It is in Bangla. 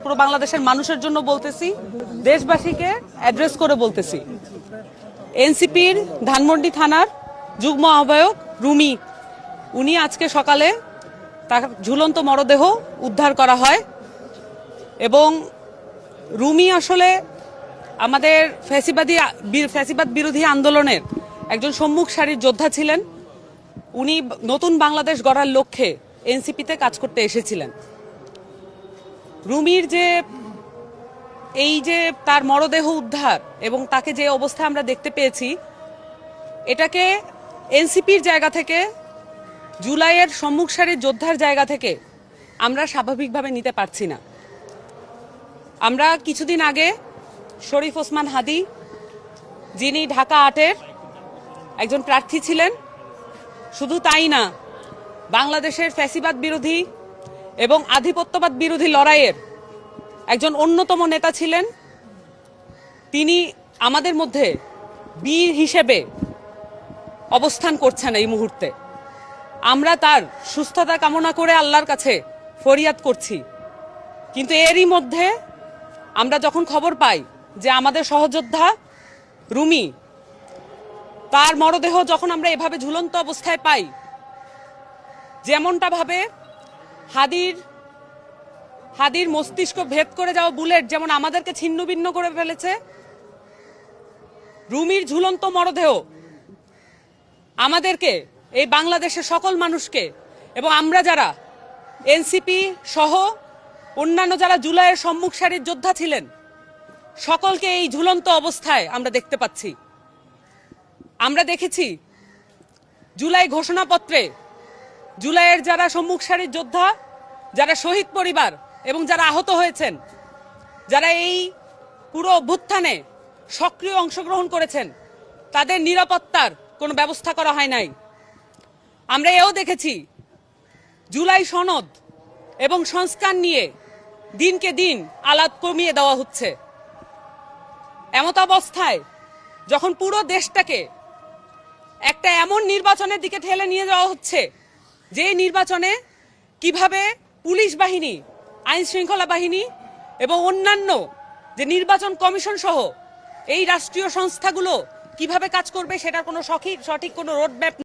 পুরো বাংলাদেশের মানুষের জন্য বলতেছি, দেশবাসীকে অ্যাড্রেস করে বলতেছি। এনসিপির ধানমন্ডি থানার যুগ্ম আহ্বায়ক রুমি, উনি আজকে সকালে তার ঝুলন্ত মরদেহ উদ্ধার করা হয় এবং রুমি আসলে আমাদের ফ্যাসিবাদ বিরোধী আন্দোলনের একজন সম্মুখ সারির যোদ্ধা ছিলেন। উনি নতুন বাংলাদেশ গড়ার লক্ষ্যে এনসিপিতে কাজ করতে এসেছিলেন। রুমির এই যে তার মরদেহ উদ্ধার এবং তাকে যে অবস্থায় আমরা দেখতে পেয়েছি, এটাকে এনসিপির জায়গা থেকে, জুলাইয়ের সম্মুখ সারির যোদ্ধার জায়গা থেকে আমরা স্বাভাবিকভাবে নিতে পারছি না। আমরা কিছুদিন আগে শরীফ ওসমান হাদি, যিনি ঢাকা ৮-এর একজন প্রার্থী ছিলেন, শুধু তাই না, বাংলাদেশের ফ্যাসিবাদ বিরোধী এবং আধিপত্যবাদ বিরোধী লড়াইয়ের একজন অন্যতম নেতা ছিলেন। তিনি আমাদের মধ্যে বীর হিসেবে অবস্থান করছেন এই মুহূর্তে। আমরা তার সুস্থতা কামনা করে আল্লাহর কাছে ফরিয়াদ করছি। কিন্তু এরই মধ্যে আমরা যখন খবর পাই যে আমাদের সহযোদ্ধা রুমি, তার মরদেহ যখন আমরা এভাবে ঝুলন্ত অবস্থায় পাই, যেমনটা ভাবে হাদির মস্তিষ্ক ভেদ করে যাওয়া বুলেট যেমন আমাদেরকে ছিন্ন ভিন্ন করে ফেলেছে, রুমির ঝুলন্ত মরদেহ আমাদেরকে, এই বাংলাদেশের সকল মানুষকে এবং আমরা যারা এনসিপি সহ অন্যান্য যারা জুলাইয়ের সম্মুখ সারির যোদ্ধা ছিলেন, সকলকে এই ঝুলন্ত অবস্থায় আমরা দেখতে পাচ্ছি। আমরা দেখেছি জুলাই ঘোষণাপত্রে জুলাইয়ের যারা সম্মুখ সারির যোদ্ধা, যারা শহীদ পরিবার এবং যারা আহত হয়েছেন, যারা এই পুরো অভ্যুত্থানে সক্রিয় অংশগ্রহণ করেছেন, তাদের নিরাপত্তার কোনো ব্যবস্থা করা হয় নাই। আমরা এও দেখেছি জুলাই সনদ এবং সংস্কার নিয়ে দিনকে দিন আলাপ কমিয়ে দেওয়া হচ্ছে। এমত অবস্থায় যখন পুরো দেশটাকে একটা এমন নির্বাচনের দিকে ঠেলে নিয়ে যাওয়া হচ্ছে, যে নির্বাচনে কিভাবে পুলিশ বাহিনী, আইন শৃঙ্খলা বাহিনী এবং অন্যান্য যে নির্বাচন কমিশন সহ এই রাষ্ট্রীয় সংস্থাগুলো কিভাবে কাজ করবে, সেটার কোনো সঠিক কোনো রোডম্যাপ